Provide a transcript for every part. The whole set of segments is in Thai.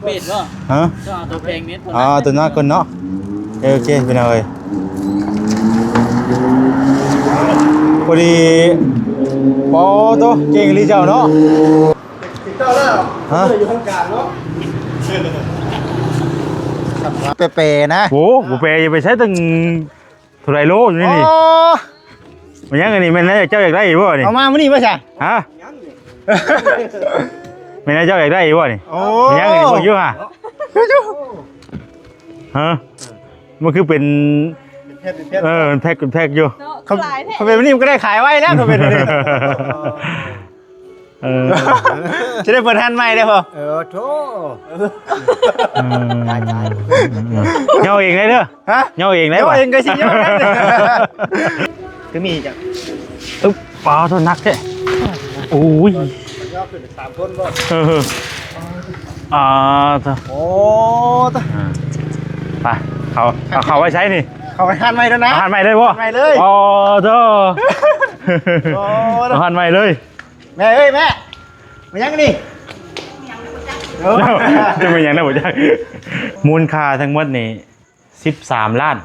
ปิดบ่ฮะตัวเพลงนิดตัวน้อยคนเนาะโอเคเป็นเอาเลยพอดีปอตัวเก่งลีเจ้าเนาะติดต่อแล้วฮะอยู่ข้างกลางเนาะเปๆนะโอ้โหเปย์ไปใช้ตั้งเท่าไรโลอยู่นี่มันยังไงนี่มันน่าจะเจ้าอยากได้อีกบ่นี่เอามามื้อนี้บ่ใช่ฮะมันน่าเจ้าอยากได้อีกบ่นี่มันยังไงนี่บ่อยู่ฮะฮะมันคือเป็นแพ็คอยู่เขาเป็นมื้อนี้มันก็ได้ขายไว้แล้วเขาเป็นจะได้เปิดทันใหม่ได้ป่ะโธ่เงาเองเลยเด้อฮะเงาเองเลยเงาเองก็สิเงานั่นก็มีจ้ะปลาตัวนักแท้โอ้ยมันย่อขึ้น3คนบ่โอ้ไปเขาไว้ใช้นี่เขาไปทันใหม่แล้วนะทันใหม่เลยบ่ทันใหม่เลยอ๋อเด้อทันใหม่เลยแม่เอ้ยแม่มายังนี่จะมายังได้บ่จ๊ะมูลค่าทั้งหมดนี่13 ล้าน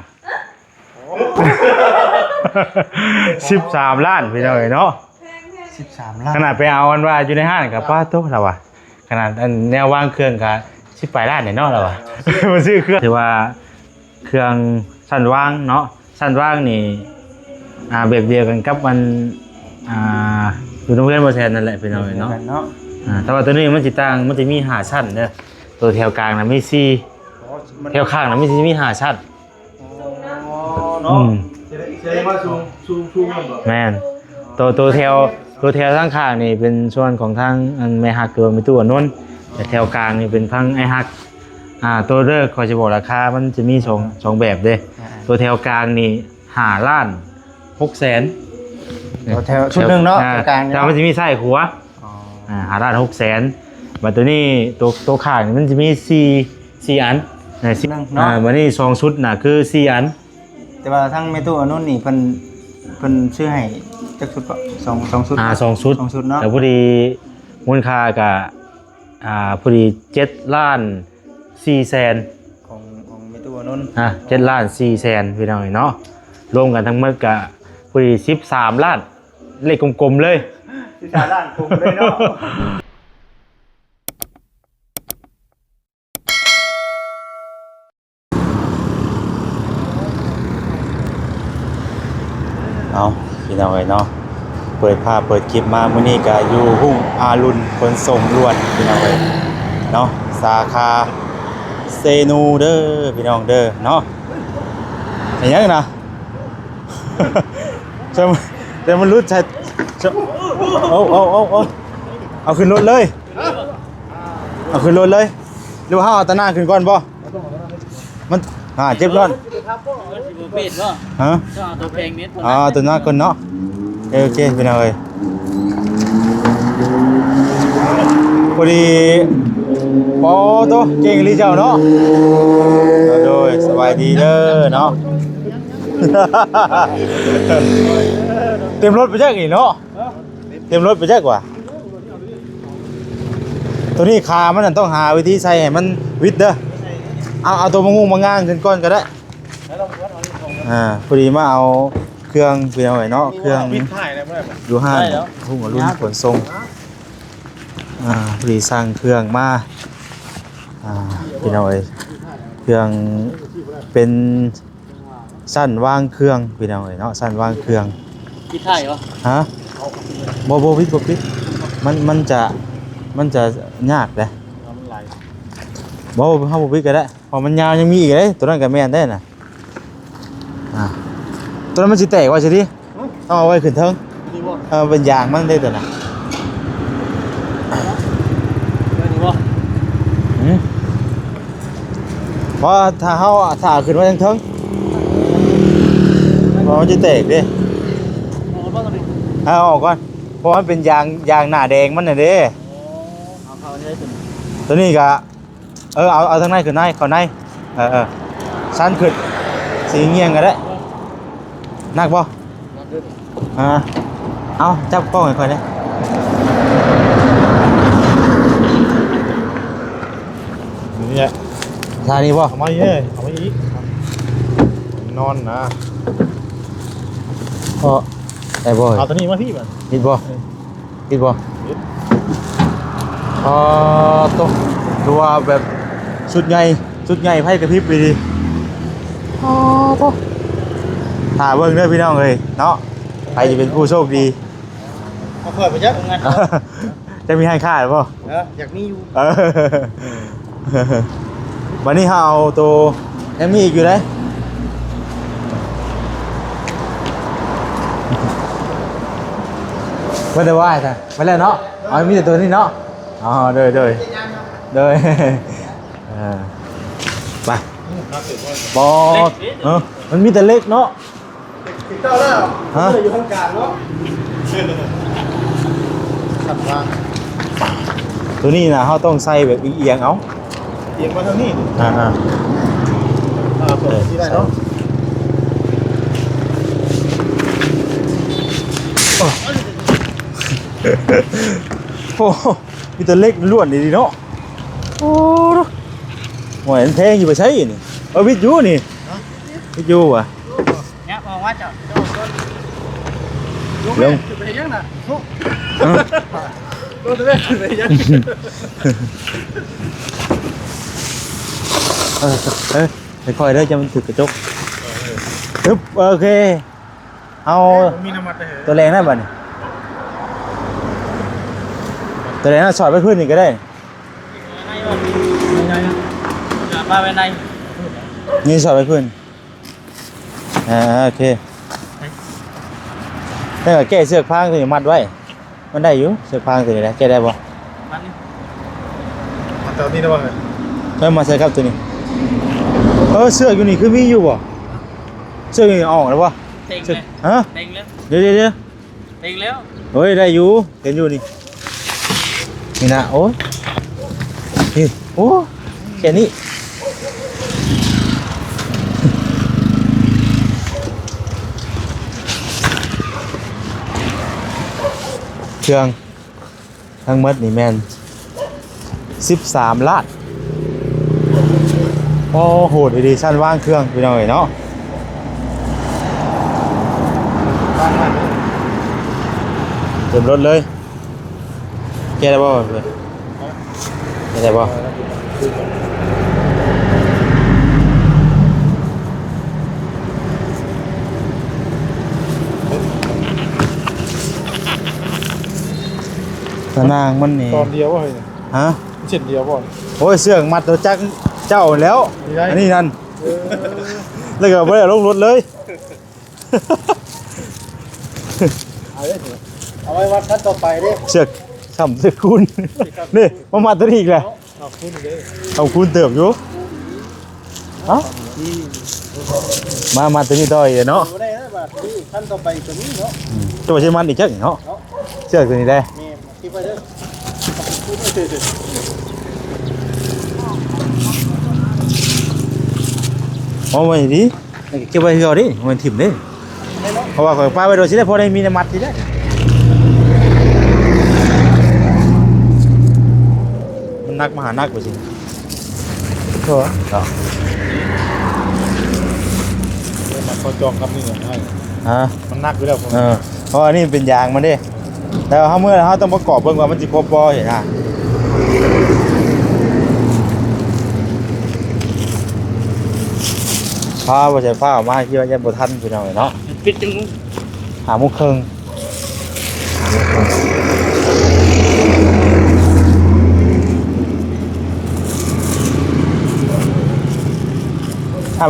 13 ล้านพี่น้องเนาะ13 ล้านขนาดไปเอาอันว่าอยู่ในห้างกับป้าโต๊ะเราอะขนาดแนววางเครื่องกับ18 ล้านเนี่ยเนาะเราอะมาซื้อเครื่องถือว่าเครื่องสั้นว่างเนาะสั้นว่างนี่แบบเดียวกันกับมันอยู่ตรงเพื่อนโมเสสนั่นแหละพี่น้องเนาะแต่ว่าตัวนี้มันจะต่างมันจะมี5 ชั้นเด้อตัวแถวกลางนะมี4แถวข้างนะมี5 ชั้นแม่นตัวแถวทั้งข้างนี่เป็นส่วนของทางแม่ฮักตัวมีตัวนนแต่แถวกลางนี่เป็นพังไอฮักตัวเลิกคอยจะบอกราคามันจะมีสองแบบเด้ตัวแถวกลางนี่5 ล้าน 6 แสนแถวชุดหนึ่งเนาะกลางแต่มันจะมีไส้หัว5 ล้าน 6 แสนบัดตัวนี้ตัวข้างมันจะมี4 อันวันนี้2 ชุดน่ะคือ4 อันแต่ว่าทั้งเมตู้อนุนนี่เพิ่นชื่อให้จักชุดก็2 ชุด2 ชุดเนาะแต่พอดีมูลค่ากับพอดี7 ล้าน 4 แสนของเมตู้อนุน7 ล้าน 4 แสนพี่น้องเนาะรวมกันทั้งหมดกับพอดี13 ล้านเลขกลมๆเลย13 ล้านกลมเลยเนาะเอาพี่น้องเนาะเปิดภาพเปิดคลิปมามื้อนี้ก็อยู่หุ้งอารุณขนส่งด่วนพี่น้องเนาะสาขาเซนูเด้อพี่น้องเด้อเนาะเห็นยังนะจะมันรุดใช่เอาขึ้นรถเลยเอาขึ้นรถเลยหรือว่าเอาตะหน้าขึ้นก่อนบ่มันเจ็บก่อนปิดบ่ฮะตัวเพลงนิดตัวน้อยคนเนาะโอเคเป็นเอาเลยพอดีปอตัวเก่งลีเจ้าเนาะโดยสบายดีเด้อเนาะเต็มรถไปแจ๊กอีกเนาะเต็มรถไปแจ๊กว่าตัวนี้ขามันต้องหาวิธีใส่ให้มันวิดเด้อเอาตัวมางานขึ้นก้อนก็ได้พอดีมาเอาเครื่องเปลี่ยนหน่อยเนาะเครื่องอยู่ห้างหุ้งรุ่นขนส่งพอดีสร้างเครื่องมาเปลี่ยนหน่อยเครื่องเป็นสั้นวางเครื่องเปลี่ยนหน่อยเนาะสั้นวางเครื่องปิดไทยเหรอฮะโบปิดมันจะยากเลยโบปิดก็ได้พอมันยาวยังมีอีกเลยตัวนั้นกับแม่นได้น่ะตัวนั้นมันสิแตกว่าสิดิต้องเอาไว้ขึ้นเทิงเป็นยางมันได้ตัวน่ะเพราะถ้าเขาถ่าขึ้นมาเทิงเพราะมันจะแตกดิเอาออกก่อนเพราะมันเป็นยางหน้าแดงมันน่ะเด้ตัวนี้ก็เอาทางในขึ้นในเขาในสั้นขึ้นสีเงี้ยงกันได้นักบ่เอาจับกล้องให้ค่อยได้ นี่แหละ ทางนี้บ่ เอามาเยอะเอามาอีกนอนนะ พอได้บ่ เอาตัวนี้มาพี่มัน คิดบ่คิดบ่ตัวตัวแบบชุดใหญ่ไพ่กระพริบไปดิตัวถ่าเบิ่งเด้อพี่น้องเอ้ยเนาะใครจะเป็นผู้โชคดี เอาเปิดไปยักงั้น จะมีให้ค่าหรือเปล่า อยากมีอยู่ วันนี้เอาตัวยังมีอีกอยู่เลยไม่ได้ว่าจ้ะไม่แล้วเนาะเอามีแต่ตัวนี้เนาะอ๋อเดยไปบอมันมีแต่เล็กเนาะ ติดเต้าแล้ว ฮะ อยู่ข้างกลางเนาะขัดวาง ตัวนี้นะเขาต้องใส่แบบเอียงเอา เอียงมาทางนี้ อ่า เปิดที่ได้เนาะ โอ้มีแต่เล็กล้วนดีเนาะโอ้หวยแพงอยู่ไปใช้นี่วิทยุนี่วิทยุอ่ะ เนี่ยมองว่าจะ ลง ไปยังน่ะรถตัวแรกไปยัง ค่อยๆได้จะมันถึกกระจกปึ๊บโอเคเอา มีน้ำมันเลย ตัวแรงได้ป่ะนี่ตัวแรงน่าสอดไปพื้นนี่ก็ได้ มาไปใน นี่สอดไปพื้นโอเคแต่ว่าแก้เสือกพางตัวนี้มัดไว้มันได้อยู่เสือกพางตัวนี้นะแก้ได้ป่ะ มันนี่ มาเติมนี่ได้บ้างเลย ไม่มาใส่ครับตัวนี้เสือกอยู่นี่คือมีอยู่ป่ะเสือกอยู่นี่ออกแล้วป่ะ เต็ง เสื เล อก ย ฮะ เต็งแล้ว เดี๋ยว เต็งแล้ว เฮ้ยได้อยู่เห็นอยู่นี่นี่นะโอ้ยนี่โอ้แค่นี้เครื่องทั้งหมดนี่แมน13 ล้านโอ้โหดีชั้นว่างเครื่องไปหน่อยเนาะเต็มรถเลยแกได้ป่ะเพื่อนแกได้ป่ะตะนางมันนี่ ตอนเดียวว่าเฮ้ย ฮะ เช่นเดียวบ่อน โอ้ยเสื้อมัดตัวจักเจ้าแล้ว นี่ได้ อันนี้นั่นแล้วก็ไม่ได้ลงรถเลย เอาไว้วัดขั้นต่อไปดิ เสือกสัมเสือกคุณนี่มามัดตัวนี้อีกแล้ว เอาขึ้นเลย เอาคุณเติมอยู่เอ้ามาตัวนี้ต่ออีกเนาะ ดูได้นะบัดนี้ขั้นต่อไปตัวนี้เนาะ ตัวใช้มันอีกจักเนาะเสือกตัวนี้ได้ นี่คิดไปเด้อ เอาไว้ดิเก็บไว้เฮือดิมันถิ่มดิเพราะว่าข่อยป้าไว้โดยสิได้พอได้มีน้ำมัดสิได้มันนักมหานักกว่าสิก็ต่อ มันพอจองครับนี่เงินให้ ฮะ มันนักอยู่แล้วผม เพราะอันนี้เป็นยางมันเด้แต่ว่าเมื่อเราต้องประกอบเบิ่งว่ามันสิครบบ่เห็นอ่ะฟ้าบ่ใช่ฟ้าออกมาคิดว่าจะบ่ทันพี่น้องเนาะ ปิดจัง 5 โมงครึ่ง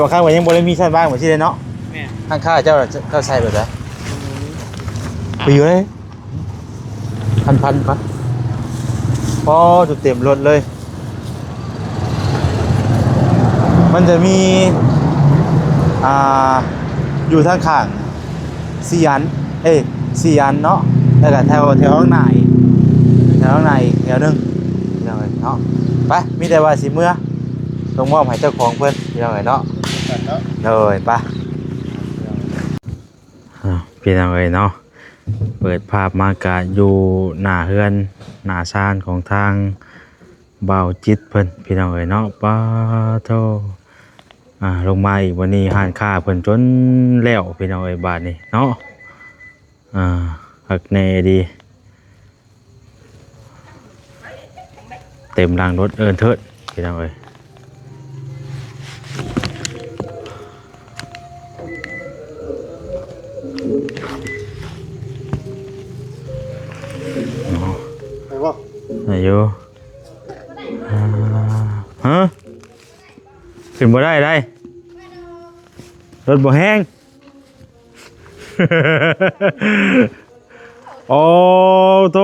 บางครั้งว่ายังบ่ได้มีชั้นบ้างเหมือนที่ได้เนาะ แม่ ข้างข้าเจ้าใส่แบบไหนไปอยู่เลยพันปะพอจุดเต็มรถเลย มันจะมีอยู่ทางข้าง4 อัน4 อันเนาะแล้วก็แถวข้างในแถวข้างในแถวนึงพี่น้องเนาะไปมีแต่ว่าสิเมื่อต้องมอบให้เจ้าของเพิ่นพี่น้องเนาะเลยไปพี่น้องเนาะเปิดภาพมากะอยู่หน้าเฮือนหน้าชานของทาง บ่าวจิตเพิ่นพี่น้องเอ้ยเนาะป้าโทลงมาอีกวันนี้ห้านค้าเพิ่นจนแล้วพี่น้องเอ้ยบาดนี้เนาะหักแน่ดีเต็มรางรถเอิ้นเถิดพี่น้องเอ้ยไปบ่ อายุฮะขึ้นบ่ได้ได้รถบ่แห้ง โอ้โต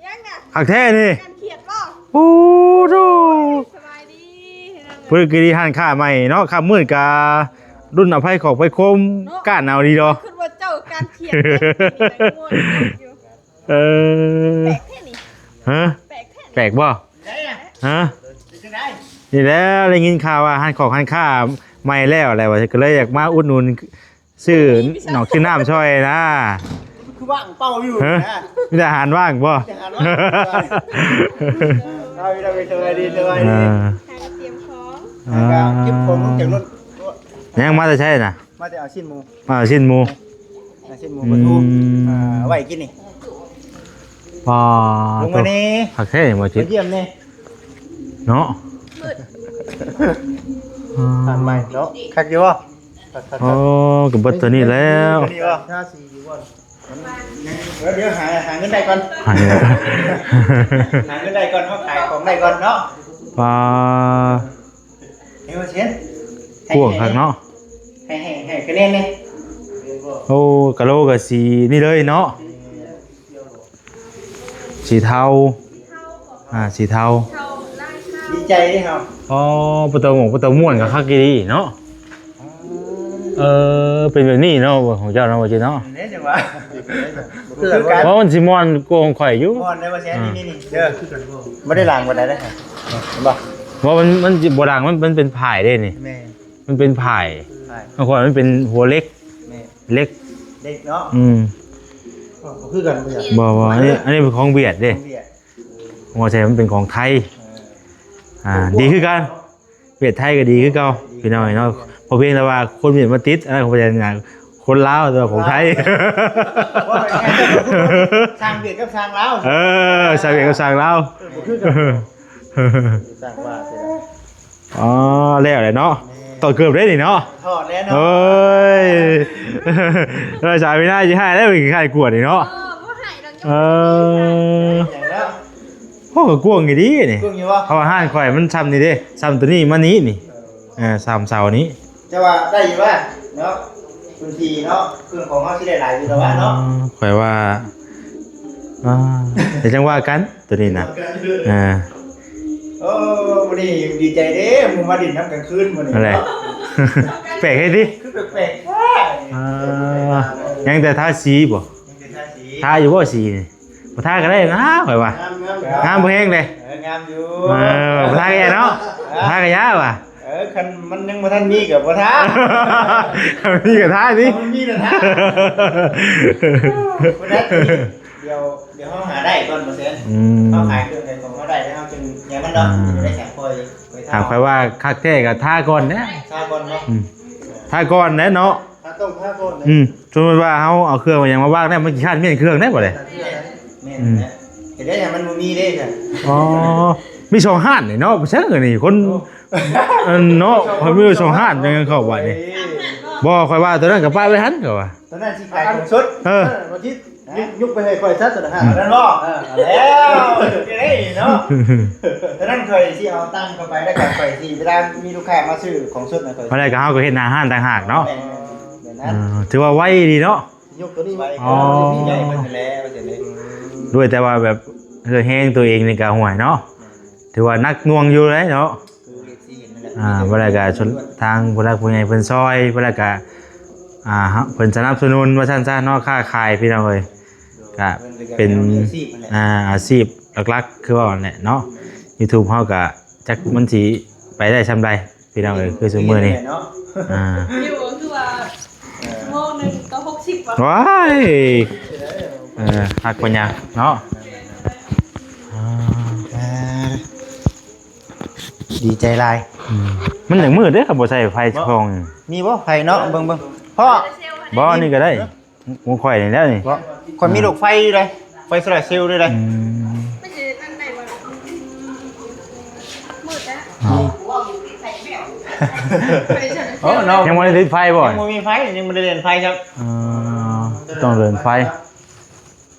ยังน่ะ หักแท้นี่ การเขียดบ่ โอ้โต สบายดี เพื่อกิริหันค่าใหม่เนาะค่ามื่นการุ่นอภัยของไปคมก้านเอาดีดอ คือว่าเจ้าการเขียดเป็นมวยอยู่ เออ แปลกแค่นี้ ฮะ แปลกแค่นี้ แปลกบ่ฮะนี่แล้วได้ยินข่าวว่าหันของหันค่าใหม่แล้วอะไรวะก็เลยอยากมาอุดหนุนซื้อหนอกชื่อน้ำช่อยนะ คือว่างเป้าอยู่ ฮะมีแต่อาหารว่างบ่ เราไปเจอดีเจอ อ่า หากระเตรียมของ เก็บของลงจากรถ ยังมาจะใช่น่ะ มาจะเอาชิ้นหมู มาเอาชิ้นหมู ชิ้นหมูมาทูไว้กินนี่ ปอ ลงมานี่ ผักแท้บ่จิ มา ต เยี่ยมนี่ เนาะ ทานใหม่เนาะคักอยู่บ่ โอ้กับเบิดตัวนี้แล้ว นี่บ่ถ้าสีอยู่บ่เดี๋ยวหาเงินได้ก่อน หายแล้ว หาเงินได้ก่อนเขาขายของได้ก่อนเนาะ ปลา เฮ้ยมาเชียน พวกครับเนาะ ให้คะแนนนี่ โอ้กะโลกะสีนี่เลยเนาะสีเทาสีเทา เขาไล่ข้าว ดีใจดิครับ อ๋อประตูหมกประตูม่วนกับคักกีดีเนาะเป็นแบบนี้เนาะของเจ้าเนาะว่าจิเนาะ เนี่ยจังหวะคือการ เพราะมันสิม่วนโกงข่อยอยู่ มอนได้มาเชียนนี่เด้อไม่ได้ล้างวันไหนได้ครับเห็นป่ะ เพราะมันบ่ดังมันเป็นผายเด้นี่ แม่ มันเป็นผาย ใช่ บางคนมันเป็นหัวเล็ก แม่ เล็ก เด็กเนาะ คือกันบ่อยาก บ่อันนี้เป็นของเวียดเด้ เบียด หัวใจมันเป็นของไทยดีคือกันเวียดไทยก็ดีคือเก่าพี่น้อยเนาะพอเพียงแต่ว่าคนเวียดมาติดอะไรของประเทศอย่างคนลาวแต่ว่าของไทย สร้างเบียดกับสร้างแล้ว ชาวเวียดก็สั่งลาว สร้างว่าเสร็จ อ๋อแล้วเลยเนาะต่อเกือบได้นี่เนาะ ถอดแล้ว เฮ้ เนาะ ยเราจ่ายไม่ได้จะให้ได้เป็นค่ายกวดนี่เนาะ บ่หายดอก เออ อย่างแล้ว พวกก็กวงอยู่ดีนี่ กุ้งอยู่วะ เพราะว่าห้านข่อยมันซ้ำนี่เด้ซ้ำตัวนี้มานี้นี่ซ้ำเสานี้ จะว่าได้อยู่ว่าเนาะบางทีเนาะเครื่องของเขาที่ได้หลายอยู่แต่ว่าเนาะ ข่อยว่าเดี๋ยวจังว่ากันตัวนี้นะ โอ้วันนี้ดีใจเด้มึงมาดินน้ำกลางคืนวันนี้ อะไร แปลกให้ดิ คือแปลกๆ ยังแต่ทาสีบ่ทาอยู่บ่สีนี่บ่ทาก็ได้นะข่อยว่า งามบ่แฮงเลย งามอยู่ บ่ทาก็แย่เนาะบ่ทาก็ยาว่ะ คันมันยังบ่ทันมีกับบ่ท้า มีก็ทาสิ มันมีนะท้าวันนั้นเดี๋ยวเขาหาได้ก่อนบ่เซนเขาขายเครื่องขายของเขาได้แล้วเขาจึงอย่างมันเนาะจะได้แข่งคอย ถามข่อยว่าคักแท้ก็ทาก่อนนะ ทาก่อนเนาะ ทาก่อนนะเนาะ ถ้าต้องทาก่อนเลย สมมุติว่าเฮาเอาเครื่องมายังมาว่างได้มันขี้คร้านเมียนเครื่องได้บ่เลย แม่นนะเห็นได้อย่างมันบ่มีเด้จ้ะ อ๋อมีสองห้านนี่เนาะบ่ใช่เหรอนี่คนเนาะข่อยมีสองห้านจังเข้าว่านี่บ่ข่อยว่าตัวนั้นก็ป้าไว้หันก็ว่า ตอนนั้นสิขายของชุด วันที่ยุกไปให้คอยซัดตัวนะฮะ นั่นบ่แล้วได้เนาะตอนนั้นเคยสิเอาตั้งเข้าไปแล้วก็ไปสิเวลามีลูกค้ามาซื้อของชุดน่ะเคย เพราะอะไรก็เฮาก็เฮ็ดหน้าห้านต่างหากเนาะ แบบนั้น ถือว่าไวดีเนาะ ยกตัวนี้ ไป ไว้ อ๋อ พี่ใหญ่มันแล้วมันจะเล่น ด้วยแต่ว่าแบบแห้งตัวเองนี่ก็ห่วยเนาะถือว่านักหน่วงอยู่เลยเนาะ คือเล็กซี่นั่นแหละ เวลาก็ชนทางผู้หลักผู้ใหญ่เพิ่นซอยเวลาก็เพิ่นสนับสนุนว่าซั่นๆเนาะค้าขายพี่น้องเอ้ยก็เป็นอาชีพหลักๆคือว่านั่นแหละเนาะ YouTube เฮาก็จักมันสิไปได้ซำใดพี่น้องเอ้ยคือซุมื้อนี้ เนาะ อยู่คือว่าโมงนึงก็60บาท ว้ายฮักปัญญาเนาะ ดีใจหลาย มันอย่างมืดเด้อครับบ่ใส่ไฟทอง มีบ่ไฟเนาะเบิ่งพ่อ บ่นี่ก็ได้งูข่อยนี่แล้วนี่ บ่คนมีลูกไฟอยู่เลยไฟโซลาร์เซลล์ด้วยเลย ไม่ใช่นั่นไหนวะมืดแล้วไปเฉย โอ้เนาะ ยังบ่ได้ติดไฟบ่ ยังบ่มีไฟยังบ่ได้เล่นไฟครับ ต้องเดินไฟ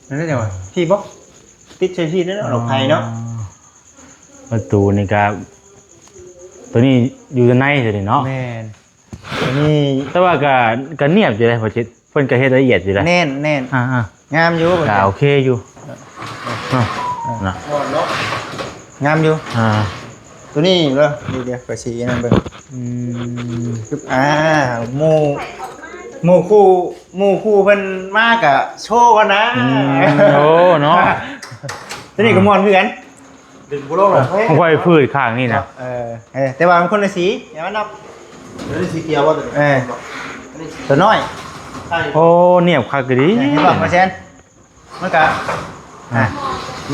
นั่นได้จังวะพี่บ่ติดใส่พี่นั่นเนาะลูกไฟเนาะ ประตูนี่ก็ตัวนี้อยู่ในตัวนี้เนาะ แม่นอันนี้ แต่ว่าก็เนียบอยู่เลยบ่จิตเพิ่นก็เฮ็ดละเอียดอยู่เลย แน่นแน่น อ่า งามอยู่ ๆก็โอเคอยู่นะ งามอยู่ อ่า ตัวนี้เด้อเดี๋ยวไปสีนั่นเบิ่งปึ๊บหมู่คู่เพิ่นมากะโชว์กันนะ โอ้เนาะ ตัวนี้ก็ม่วนคือกันดึงบ่ลงหรอก ผมค่อยพืชข้างนี่นะ แต่ว่ามันคนละสีอย่ามันนับตัวนี้สีเขียวบ่ตัวนี้ตัวน้อย โอ้เนียบคักก็ดี เห็นบ่มาเช่นมันก็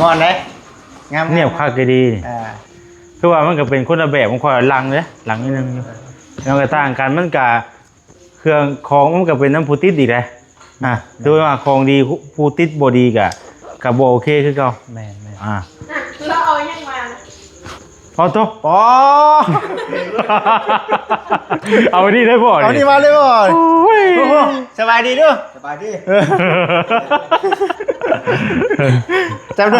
งอนได้งาม เนียบคักก็ดีนี่ คือว่ามันก็เป็นคนละแบบของข่อยลังเลยลังนิดนึงอยู่แล้วก็ต่างกันมันก็เครื่องของมันก็เป็นน้ำพูติดอีกเลยดูว่าของดีพูติดบ่ดีก็บ่โอเคคือเก่า แม่น เราเอายังมา พอตัว ๆอ๋อ เอาไปนี่ได้บ่ เอานี่มาเลยบ่ โอ้ย โอ้โหสบายดีด้วยสบายดีจำได้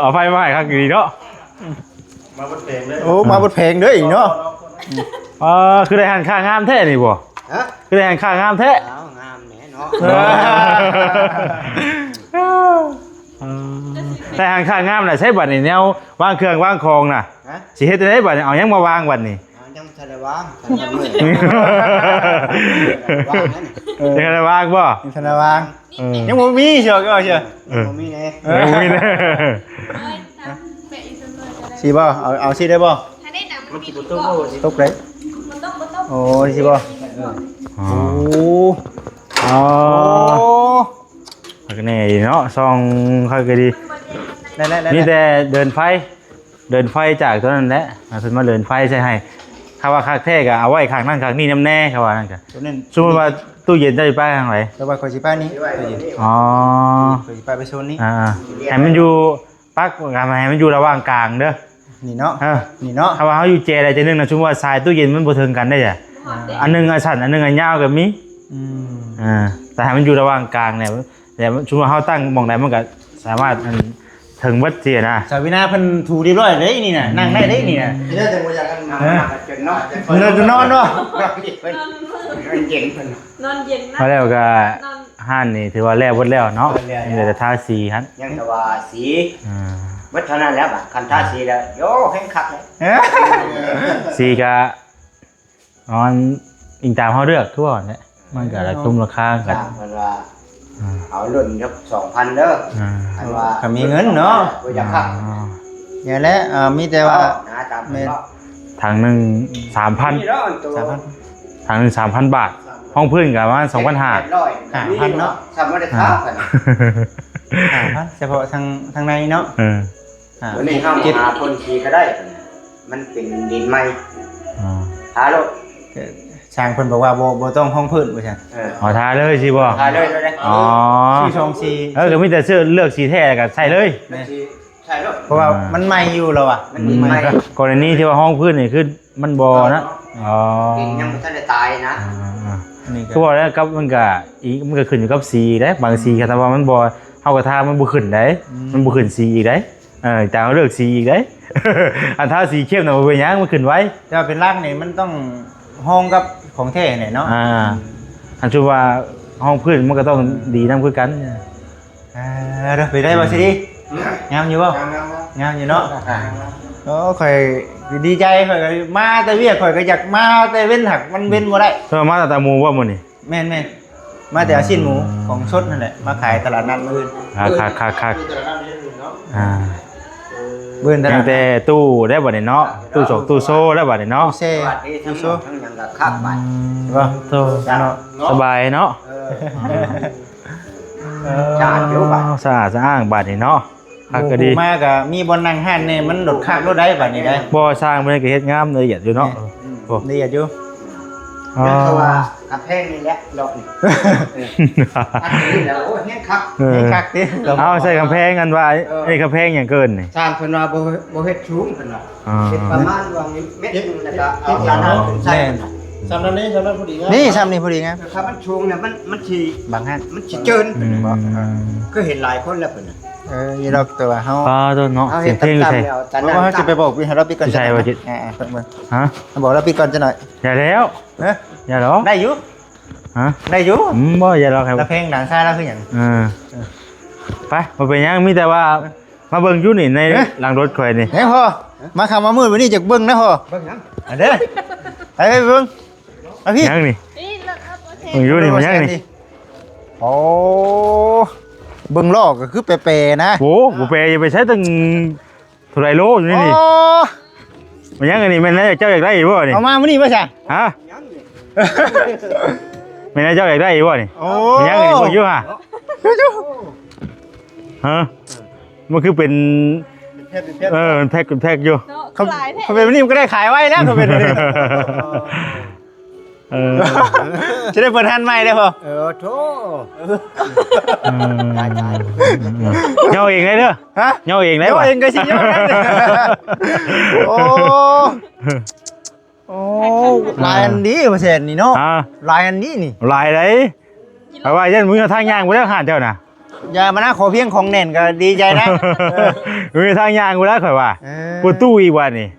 เอาไฟมาให้คักดีเนาะ โอ้มาบทเพลงด้วยอีกเนาะ คือได้หันค่างามแท้นี่บ่ ฮะ คือได้หันค่างามแท้ งามแหมเนาะ แต่หันค่างามน่ะใช้บัตรนี่แนววางเครื่องวางของน่ะ ฮะ สิเฮ็ดได้บัตรเอายังมาวางบัตรนี่ ยังทะเลว่าง ยังได้วางบ่ ยังทะเลว่างยังบ่มีเชียวก็เชียวบ่มีแน่ มีเด้อ เฮ้ยทำแปะอีกสักหน่อยจะได้ สิบ่เอาสิได้บ่ ถ้าได้หนังมันมีตุ๊กตา ตกเลย มันต้อง โอ้สิบ่ อ๋อ โอ้ อ๋อก็แน่เนาะซองค่อยก็ดี ได้ๆๆ มีแต่เดินไฟจากตัวนั้นแหละเพิ่นมาเดินไฟใช่ให้ถ้าว่าคักแท้ก็เอาไว้ข้างนั้นข้างนี้นำแน่เขาว่านั่นก็ ตัวนั้น สมมุติว่าตู้เย็นจะอยู่ป้ายข้างไหน แล้วว่าคอยสิป้านี้ตัวเย็น อ๋อ คอยสิป้าไปโซนนี้ ให้มันอยู่ปักให้มันอยู่ระหว่างกลางเด้อ นี่เนาะ เออ นี่เนาะ ถ้าว่าเขาอยู่เจอะไรจะนึงนะสมมุติว่าทรายตู้เย็นมันบ่ถึงกันได้จ้ะอันนึงอันสั้นอันนึงอันยาวก็มีแต่ให้มันอยู่ระหว่างกลางเนี่ยแต่สมมุติว่าเขาตั้งหม่องใดมันก็สามารถอันถึงวัดเสียนะ สาวินาเพิ่นถูเรียบร้อยเลยนี่น่ะนั่งได้นี่น่ะ นี่น่าจะมาจากกันมาจนนอน เราจะนอนเนาะ เย็นเพิ่น นอนเย็นนะ พอแล้วก็ นอน ห้านนี่ถือว่าแล้วหมดแล้วเนาะนี่แต่ทาสีฮั่น ยังแต่ว่าสีเมื่อเท่านั้นแล้วคันท่าสีแล้วโยแข็งขักเลย สีก็มันอิงตามเขาเลือกทั่วเนี่ยมันก็ละตุ้มราคากัน เพิ่นว่าเอารุ่นยก 2,000เด้อคันว่า ก็มีเงินเนาะ บ่อยากขัก อย่าแล้วมีแต่ว่า หาตามเนาะ ถังหนึ่ง 3,000 นี่เนาะตัว ถังหนึ่ง3,000 บาท ห้องพื้นกับว่า2,500 5,000เนาะทำบ่ได้ค้าเพิ่น เฉพาะทางในเนาะ วันนี้เฮาหาคนขี่ก็ได้มันเป็นดินใหม่หาโลด ช่างเพิ่นบอกว่าบ่ต้องห้องพื้นว่าซั่น อ๋อทาเลยสิบ่ หาเลยได้ อ๋อ ชื่อชงซี ก็มีแต่เสื้อเลือกสีแท้ก็ใส่เลย มันสิใช่โลด เพราะว่ามันใหม่อยู่แล้วอ่ะ มันดินใหม่ กรณีที่ว่าห้องพื้นนี่คือมันบ่นะอ๋อ ดินยังบ่ทันได้ตายนะ นี่ ก็บอกแล้วครับมันก็ขึ้นอยู่กับสีได้บางสีถ้าว่ามันบ่เฮาก็ทามันบ่ขึ้นได้มันบ่ขึ้นสีอีกได้แต่เฮาเลือกสีอีกได้ อันทาสีเข้มน่ะบ่เป็นหยังมันขึ้นไว้ แต่ว่าเป็นร่างนี่มันต้องห้องกับของแท้เนี่ยเนาะ อันชื่อว่าห้องพื้นมันก็ต้องดีนำคือกัน เด้อไปได้บ่สิดิงามอยู่บ่งามอยู่เนาะโอ้ข่อยดีใจข่อยก็มาแต่เวียกข่อยก็อยากมาแต่เว้นหักมันเว้นบ่ได้ เธอมาตาหมูว่ามื้อนี้ แม่นมาแต่เอาชิ้นหมูของชดนั่นแหละมาขายตลาดนัดมื้ออื่น คักมื้อต ตั้ ลาง ด แต่ตู้ได้บ่เนี่ยเนาะตู้จกตู้โซ่ได้บ่เนี่ยเนาะ เซ่ สวัสดีทั้งหมดทั้งหยังก็คักไป บ่ โตสบายเนาะ ชาติเดี๋ยวไป สะอาดสะอ้างบาดนี่เนาะ คักก็ดี มากอะมีบอลนั่งห้านเนี่ยมันโดดคักรถได้บัดนี้ได้ บ่สร้างมันก็เฮ็ดงามละเอียดอยู่เนาะโอ้ ละเอียดอยู่ อ๋อ เพราะว่ากระแพงนี่แหละดอกนี่อันนี้แล้วโอ้แห้งคัก เออ ให้คักดิ เอาใส่กำแพงกันว่าไอ้กำแพงอย่างเกินนี่ สร้างเพิ่นว่าบ่เฮ็ดสูงเพิ่นว่า อ่า เฮ็ดประมาณว่าเม็ดนึงแล้วก็เอาหลังเอาขึ้นใส่เพิ่นน่ะ สำนักนี้สำนักพอดีนะ นี่ซ้ำนี่พอดีไง ถ้ามันสูงเนี่ยมันสิ บางห้าน มันสิเจิน อืม ก็เห็นหลายคนแล้วเพิ่นน่ะ ยีดอกตัวเฮา ป้าตัวเนาะ เอา เสี เห็ ย น งเพลงอยู่ ตาม ใช่ ๆแล้วแต่ เพ นั้น ราะว่าเขาจะไปบอกพี่ให้เราปิดก่อน ใช่ว่าจิ เพิ่นเบิ่ง ฮะ บอกเราปิดก่อนจะหน่อย อย่าแล้ว เอ๊ะ อย่าหรอ ได้อยู่ ฮะ ได้อยู่ บ่อย่าหรอกครับ แล้วเพลงหนังซ่าแล้วคือหยัง ไปบ่เป็นหยังมีแต่ว่ามาเบิ่งอยู่นี่ในหลังรถข่อยนี่ เฮ้ยพ่อมาคำมามืดวันนี้จากเบิ้งนะพ่อ เบิ่งหยัง อันเด้อไปเบิ้งมาพี่ ยังนี่ นี่แล้วครับโอเค เบิ่งอยู่นี่มันยังนี่ โอ้เบิ้งลอกก็คือเปๆนะ โอ้บ่แปลอย่าไปใช้ตั้งเท่าไหร่โลอยู่นี่นี่ โอ้ มันยังอันนี้แม่นแล้วเจ้าอยากได้อีกบ่นี่ เอามามื้อนี้ป่ะจ๊ะ ฮะแม่นแล้วเจ้าอยากได้อีกบ่นี่ โอ้ มันยังอันนี้เบิ่งอยู่ฮะฮะมันคือเป็นมันแพ็คอยู่ เนาะ เขา หลายแท้ เขาเป็นวันนี้มันก็ได้ขายไว้แล้วเขาเป็นวันนี้ เออ จะได้เปิดทันใหม่ได้พ่อ โธ เงาเองเลยเด้อ ฮะ เงาเองเลย เดี๋ยว ว่ะ เองก็สิยอมนะโอ้โอ้ลายอันนี้มาเสร็จนี่เนาะ อ่า ลายอันนี้นี่ ลายเลยเพราะว่ายันมึงเอาทางย่างกูแล้วหาดเจ้าน่ะ อย่ามานะขอเพียงของเน่นก็ดีใจนะ มึงเอาทางย่างกูแล้วข่อยว่า เออ กูตู้อีกวันนี่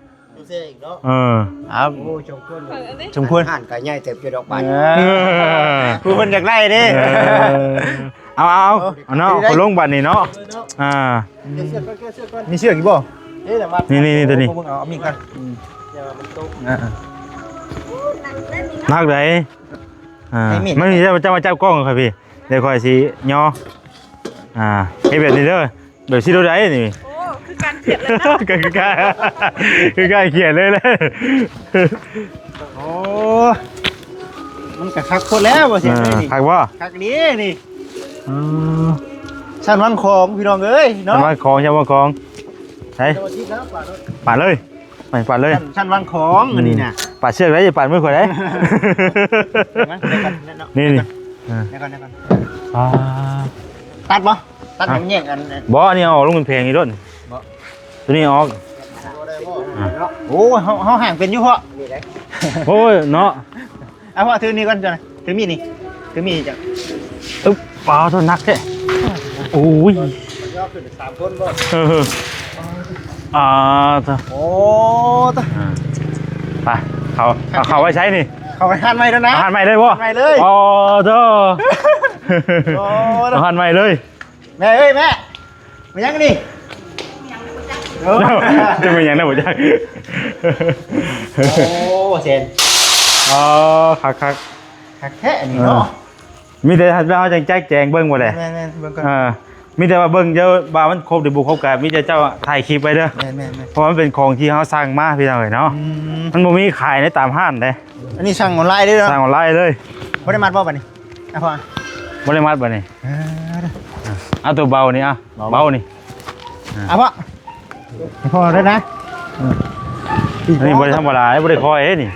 เออ เอา โอ้ชมควร เปิดอันนี้ สมควร ห่านก็ใหญ่เติบอยู่ดอกบาน ผู้คนอยากไล่ดิ เอาเนาะคนลงบัตรนี่เนาะอ่า มีเชือกอีกบ่ นี่ตัวนี้ เอามีกัน นักเลยไม่มีเจ้ามาจับกล้องครับพี่เดี๋ยวคอยสิย่อไอ้แบบนี้เด้อแบบชิโร่ได้นี่ โอ้คือการเขียนเลยเนาะ คือการเขียนเลย โอ้มันกะคักคนแล้วบ่เสียนี่ คักว่า คักนี้นี่ชั้นวันของพี่น้องเอ้ยเนาะ ชาวของใช่ปาดเลยไม่ปาดเลย ชั้นวันของอันนี้น่ะ ปาดเชือกได้อย่าปาดมือข่อยได้นี่ เดี๋ยวก่อนตัดบ่ตัดแยกกัน บ่อันนี้เอาลงเป็นเพลงนี่ด้วยตัวนี้ออก โอ้เฮาห่างเป็นอยู่เพาะ โอ้ยเนาะ เอาเพาะถือนี่ก่อนจ้ะถือมีดนี่ถือมีดจ้ะ อึ๊บปลาตัวนักแท้โอ้ยตัว โอ้ตะ ไปเขาไว้ใช้นี่ เข้าไปทานใหม่แล้วนะ อาหารใหม่เลยบ่ ใหม่เลย อ๋อเด้อ โอ้ อาหารใหม่เลย แม่เอ้ยแม่มายังนี่ จะเป็นยังไงบ่จัก โอ้เซน อ๋อคัก คักแค่อันนี้เนาะ มีแต่เราจังแจ๊กแจงเบิ่งบ่ได้ แม่เบิ่งก่อน มีแต่ว่าเบิ่งเจ้าบ่ามันครบหรือบ่ครบกันมีแต่เจ้าถ่ายคลิปไว้เด้อ แม่ เพราะมันเป็นของที่เฮาสร้างมาพี่น้องเอ้ยเนาะมันบ่มีขายในตามห้างเด้ อันนี้สั่งออนไลน์ได้ ส เนาะ ร้างออนไลน์เลย บ่ได้มัดบ่บัดนี้อ่ะพ่อ บ่ได้มัดบ่นี่เอาตัวเบานี่เบานี่ อ่ะพ่อพ่อได้นะ อันนี้บ่ได้ธรรมดาบ่ได้คอยเอ้นี่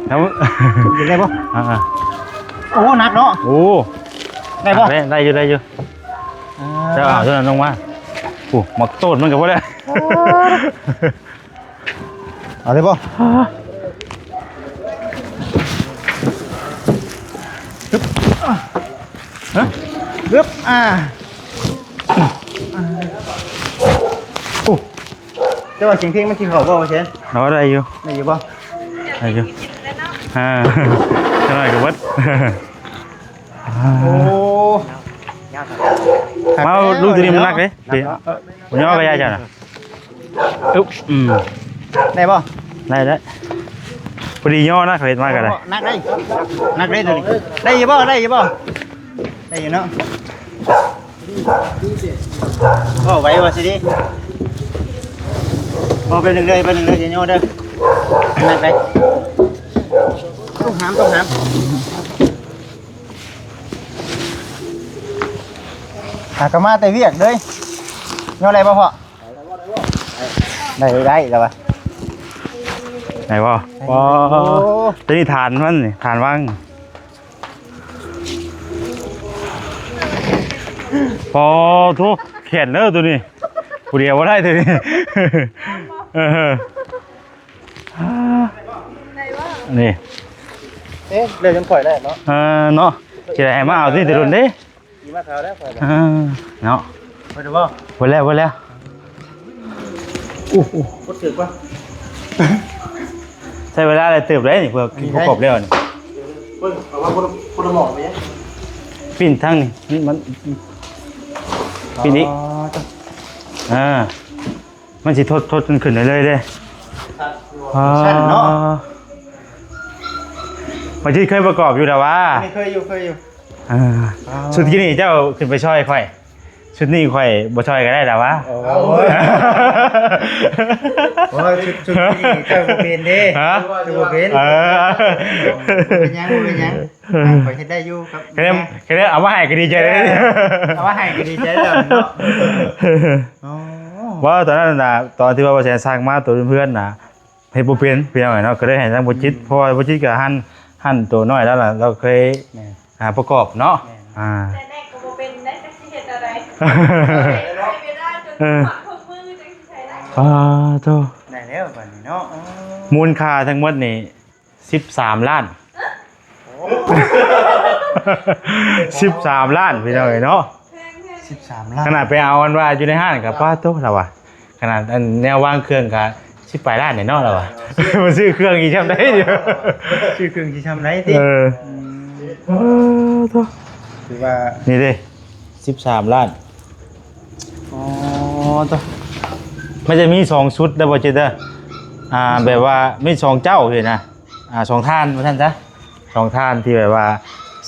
ครับ อยู่ได้บ่ ๆ โอ้หนักเนาะ โอ้ ได้บ่ ได้อยู่เจ้าเอาตัวนั้นลงมาโอ้หมักโตดมันก็บ่ได้ เอาได้บ่ปึ๊บโอ้แต่ว่าเสียงเพลงมันสิเข้าบ่เช่น เอาได้อยู่ ได้อยู่บ่ ได้อยู่จังหน่อยก็เบิด โอ้ มาลูกตัวนี้มันนักเด้พี่ผมย่อก็ยายจ้ะน่ะอึ๊บได้บ่ ได้พอดีย่อนะเขาเห็นมาก็ได้ นักได้ตัวนี้ได้อยู่บ่ได้อยู่เนาะโอ้ไว้ว่าสิดิพอไปหนึ่งเลยอย่าโยนเด้อนั่นไปต้องหามหากมาแต่เวียกเลย ย่ออะไรบ่พ่อได้แล้ววะ ไหนบ่บ่ตัวนี้ฐานมันนี่ฐานว่างพอทุกแขนเด้อตัวนี้ผู้เดียวบ่ได้ตัวนี้นี่ เอ๊ะเดี๋ยวฉันปล่อยได้เนาะ เนาะสิได้ให้มาเอาสิแต่รุ่นเด้ มีมาขาวได้ปล่อยได้ เนาะ ปล่อยได้บ่ บ่แล้ว กดถึกป่ะ ใช้เวลาอะไรเติบได้นี่เพื่อกินประกอบแล้วนี่ เพิ่งเอาว่าคนหมอกไปยัง ปิ้นทั้งนี่มันปิ้นนี้มันสิทดจนขึ้นได้เลยเด้มาที่เคยประกอบอยู่แต่ว่า เคยอยู่ชุดที่นี่เจ้าขึ้นไปช่อยค่อยชุดนี้ค่อยบ่ช่อยก็ได้แต่ว่า โอ้ยชุดนี้เจ้าบ่เป็นเด้ ฮะ เจ้าบ่เป็น เป็นยังไปเฮ็ดได้อยู่ครับ แค่นี้เอามาให้ก็ดีใจเลย เอาว่าให้ก็ดีใจแล้วเนาะอ๋อ ว่าตอนนั้นน่ะตอนที่ว่าบ่แสนสร้างมาตัวเพื่อนน่ะเฮ็ดบ่เป็นเพียงหน่อยเนาะก็ได้ให้ทางบ่จิตเพราะว่าบ่จิตก็หั่นตัวน้อยแล้วล่ะเราเคยประกอบเนาะแต่แรกก็บ่เป็นได้จักสิเฮ็ดอะไรไม่ได้จนหมักทุกมือจังสิใช้ได้ โต ได้แล้วบัดนี้เนาะ มูลค่าทั้งหมดนี่13 ล้าน13 ล้านพี่น้องเนาะ 13ล้าน ขนาดไปเอาอันว่าอยู่ในห้างกับป้าโตแล้วว่ะขนาดอันแนววางเครื่องก็18 ล้านเนี่ยเนาะแล้วว่ะมาซื้อเครื่องอีกทำได้อยู่ ชื่อเครื่องที่ทำได้ติโต คือว่า นี่ดิ13 ล้าน อ๋อตว มันจะมี2ชุดได้บ่จิตเด้อแบบว่ามี2เจ้าอยู่นะ2ท่านว่าท่านจ๊ะ2ท่านที่แบบว่า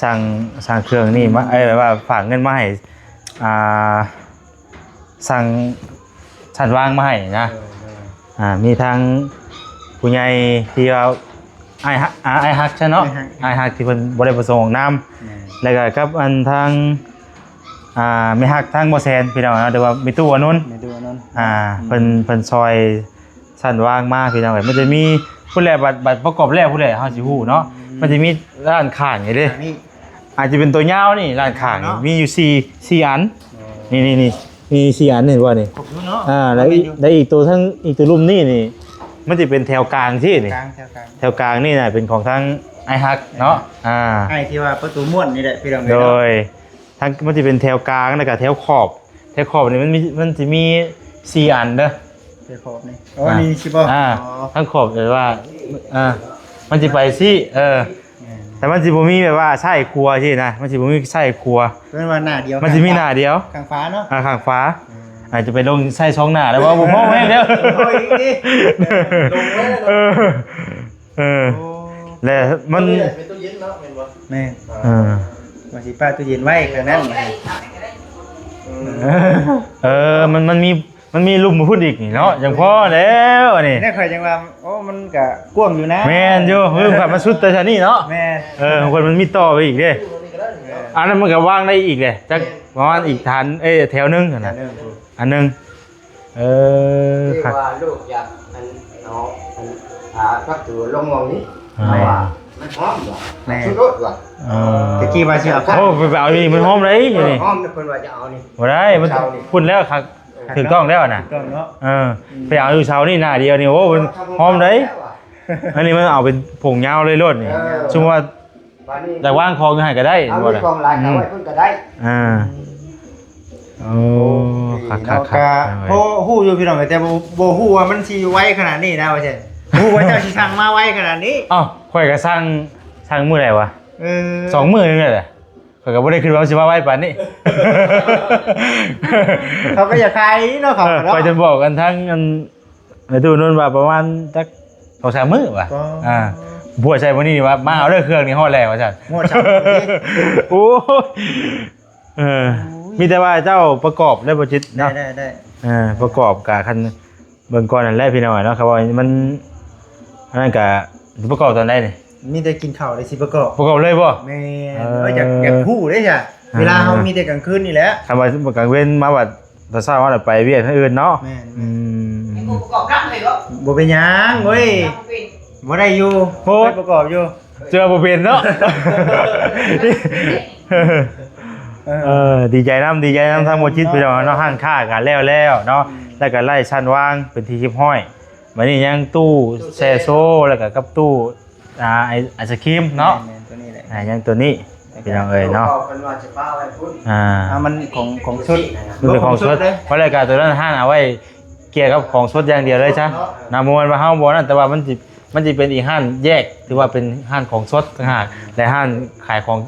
สั่งเครื่องนี่มาแบบว่าฝากเงินมาให้สั่งชั้นวางมาให้นะมีทางผู้ใหญ่ที่ว่าไอ้ฮักใช่เนาะไอ้ฮักที่เพิ่นบ่ได้ประสงค์นำแล้วก็กับอันทางมีฮักทางบ่แซนพี่น้องเนาะแต่ว่ามีตู้อันนู้น ไม่ดูอันนั้น เพิ่นซอยชั้นวางมาพี่น้องเอ้ยมันจะมีผู้แลบัตรประกอบแล้วผู้แลเฮาสิฮู้เนาะมันจะมีร้านข้างนี่เด้ นี่ อาจจะเป็นตัวยาวนี่ร้านข้างนี่มีอยู่4อันนี่มี4อันเห็นบ่นี่ ครบอยู่เนาะ แล้วอีกตัวทั้งอีกตัวรุ่มนี่มันจะเป็นแถวกลางที่นี่ กลางแถวกลาง แถวกลางนี่น่ะเป็นของทั้งไอฮักเนาะไอ้ที่ว่าประตูม้วนนี่แหละพี่น้อง โดยทั้งมันจะเป็นแถวกลางแล้วก็แถวขอบนี่มันจะมี4อันเด้อ แถวขอบนี่อ๋อนี่ใช่ป่ะ ทั้งขอบเลยว่ามันจะไปสิแต่มันจะบ่มีแบบว่าใช่ครัวที่นะมันจะบ่มีใช่ครัว เป็นว่าหน้าเดียว มันจะมีหน้าเดียว ข้างฟ้าเนาะ ข้างฟ้าอาจจะไปลงใส่ช่องหน้าแล้วว่าผมมองไม่เด้อแล้วมัน เป็นตู้เย็นเนาะเป็นบ่ แม่มาสิป้าตู้เย็นไว้ขนาดนั้น มันมีลุ่มมาพูดอีกนี่เนาะอย่างพ่อแล้วนี่ นี่เคยจังว่าโอ้มันก็กว้างอยู่นะ แม่นอยู่ขับมาสุดแต่ชานี่เนาะ แม่ คนมันมีต่อไปอีกเด้อันนั้นมันก็ว่างได้อีกเลยจักประมาณอีกฐานแถวนึงนะอันนึงที่ว่าลูกอยากมันเอาพักตัวลงมองนี้ว่ามันหอมว่ะชุดรสว่ะ ตะกี้ว่าสิเอา โอ้ไปเอานี่มันหอมเลยนี่ หอมเพิ่นว่าจะเอานี่ บ่ได้มันพุ่นแล้วครับถูกต้องแล้วนะ ต้องเนาะ ไปเอาอยู่เช้านี่หน้าเดียวนี่โอ้มันหอมเลยอันนี้มันเอาเป็นผงยาวเลยรสนี่ชุมว่าแต่ว่างคองให้ก็ได้ เอา บ่ ไว้ ได้ กองลายเอาไว้เพิ่นก็ได้ โอ้คัก โอ้ฮู้อยู่พี่น้องแต่บ่ฮู้ว่ามันสิไว้ขนาดนี้นะว่าซั่นฮู้ว่าเจ้าสิสั่งมาไว้ขนาดนี้ อ้าวข่อยก็สร้างมื้อใดวะ2 มื้อนึงแหละข่อยก็บ่ได้คิดว่าสิมาไว้ปานนี้ เขาก็อย่าขายเนาะเขา ข่อยจะบอกกันทั้งอันในตู้นู้นว่าประมาณจัก2-3 มื้อว่ะผัวใช้มื้อนี้ว่ามาเอาเด้อเครื่องนี่ฮอดแล้วว่าซั่น งวดชับ โอ้มีแต่ว่าเจ้าประกอบได้บ่จิตเนาะ ได้ ประกอบกับคันเบิ่งก่อนนั่นแหละพี่น้อยเนาะครับว่ามันอันนั้นก็ประกอบตอนใดนี่ มีแต่กินข้าวได้สิประกอบ ประกอบเลยบ่ แม่อยากฮู้ได้จ้ะเวลาเฮามีแต่กลางคืนนี่แหละ คำว่ากลางเว้นมาว่า ตอนเช้าว่าไปเวียดให้อื่นเนาะ แม่น อืม ไอ้กูประกอบกับเลยก็ บ่เป็นหยังเว้ย เป็น บ่ได้อยู่ โพด ไปประกอบอยู่ เจอบ่เป็นเนาะ ดีใจน้ำทางโมจิตพี่น้องเนาะห้างค่ากันแล้วเนาะแล้วก็ไล่ชั้นวางเป็นที่ชิบห้อยวันนี้ยังตู้แช่โซ่แล้วก็กับตู้ไอศครีมเนาะ แม่นตัวนี้แหละ ยังตัวนี้พี่น้องเอ้ยเนาะ เพิ่นว่าจะป้าไว้พุ่น มันของชุด มันเป็นของสดเพราะรายการตัวนั้นห้างเอาไว้เกี่ยวกับของสดอย่างเดียวเลยจ้ะนามวนมาห้างบอนั่นแต่ว่ามันจะเป็นอีกห้างแยกถือว่าเป็นห้างของสดต่างหากและห้างขายของ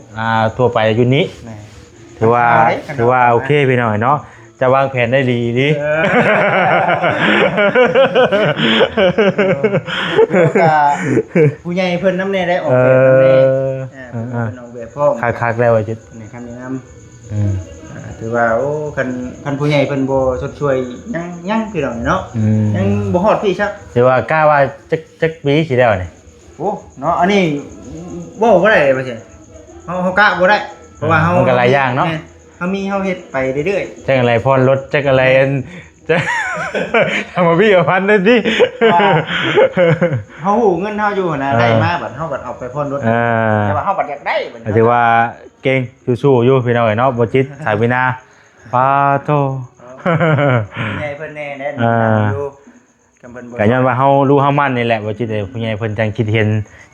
ทั่วไปอยู่นี้ แม่ ถือว่าโอเคพี่น้องเนาะจะวางแผนได้ดีดิ แล้วก็ผู้ใหญ่เพิ่นน้ำแน่ได้ออกแบบน้ำแน่เพิ่นออกแบบพร้อม คักๆแล้วว่าจิต ในคำแนะนำถือว่าโอ้คันผู้ใหญ่เพิ่นบ่ชดช่วยยังพี่น้องเนาะยังบ่ฮอดพี่ครับ ถือว่ากล้าว่าจักปีสิแล้วนี่ โอ้เนาะอันนี้เว้าบ่ได้ว่าซั่นเฮากะบ่ได้เพราะว่าเฮา มันก็หลายอย่างเนาะ เฮาเฮ็ดไปเรื่อย จักอะไรพรรถจักอะไรอันจะทำมาพี่กับพันนั่นดิ ๆเฮาฮู้เงินเฮาอยู่นะได้มาบัดเฮาบัดเอาไปผ่อนรถแต่ว่าเฮาบัดอยากได้บัด ถือว่าเก่งสู้ๆอยู่พี่น้องเนาะบ่จิตสายวินาปาโต ผู้ใหญ่เพิ่นแน่แน่อยู่กำเพิ่นบ่ ก็ย้อนว่าเฮารู้เฮามั่นนี่แหละบ่จิตเอ้ผู้ใหญ่เพิ่นจังคิดเห็น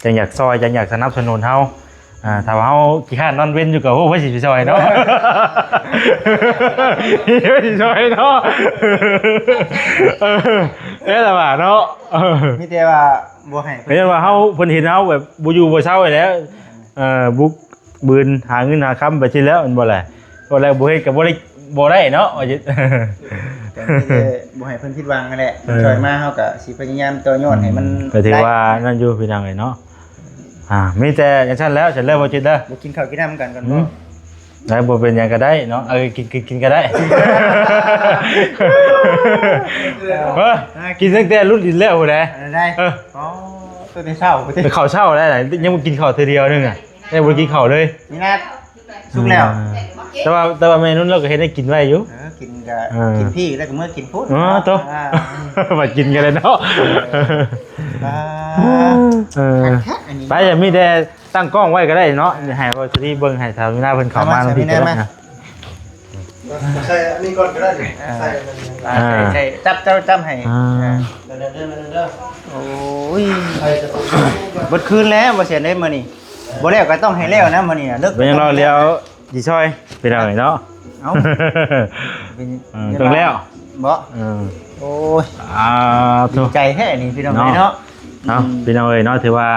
จังอยากซอยจังอยากสนับสนุนเฮาถ้าว่าเฮาขี้ข้านนอนเว้นอยู่ก็โอ้บ่สิไปซอยเนาะ บ่สิซอยเนาะแต่ว่าเนาะ มีแต่ว่าบ่ให้ เพราะฉะนั้นว่าเฮาเพิ่นเห็นเฮาแบบบ่อยู่บ่เช้าไว้แล้วบุกบืนหาเงินหาค้ำไปสิแล้วมันบ่แหละบ่แล้วบ่เฮ็ดก็บ่ได้เนาะว่าจิ แต่มีแต่บ่ให้เพิ่นผิดหวังนั่นแหละช่วยมาเฮาก็สิพยายามต่อยอดให้มัน ก็ถือว่านั่นอยู่พี่น้องเอ้ยเนาะมีแต่อย่างฉันแล้วฉันเริ่มบ่จิตเด้อ บ่กินข้าวกินน้ำกันก่อนบ่ ได้บ่เป็นหยังก็ได้เนาะกินก็ได้กินตั้งแต่รุ่นดินแล้วพุ่นแหละ ได้อ๋อตัวนี้เช้าบ่ติ ไปข้าวเช้าได้หลายยังบ่กินข้าวเทื่อเดียวนึงยังบ่กินข้าวเลย นี่นะสุกแล้ว แต่ว่าเมนูเราก็เฮ็ดให้กินไว้อยู่ กินก็กินพี่แล้วก็เมื่อกินพุทธ ตัวมากินกันเลยเนาะไปอย่ามีแต่ตั้งกล้องไว้ก็ได้เนาะให้ว่าที่เบิ่งให้ทางหน้าเพิ่นเข้ามาพี่ก็ได้นะ ใส่อันนี้ก่อนก็ได้ดิใส่มัน ใช่จับให้โอ้ยเบิดคืนแล้วบ่เสียได้มื้อนี้บ่แล้วก็ต้องให้แล้วนะมื้อนี้เลิก เป็นยังรอเลี้ยวสิซอยไปได้เนาะ เอ้า ต้องแล้ว บ่โอ้ยดีใจแท้นี่พี่น้องเนาะ เนาะพี่น้องเอ้ยเนาะถือว่า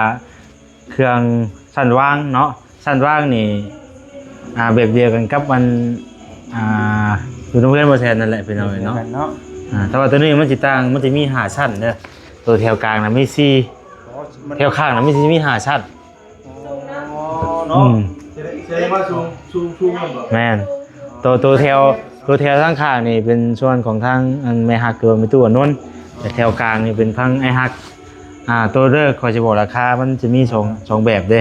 เครื่องสั่นว่างเนาะสั่นว่างนี่แบบเดียวกันกับมันอยู่ตรงเพื่อนบ่แทนนั่นแหละพี่น้องเอ้ยเนาะแต่ว่าตัวนี้มันสิต่างมันจะมี5ชั้นเด้อตัวแถวกลางน่ะมี4แถวข้างน่ะมี5ชั้น เนาะ เสียมาชูมันบ่ แม่นตัวแถวทางข้างนี่เป็นส่วนของทางอันแม่ฮักคือว่ามีตู้อนนท์แต่แถวกลางนี่เป็นทางไอ้ฮักตัวเด้อขอสิบอกราคามันจะมีสองแบบเด้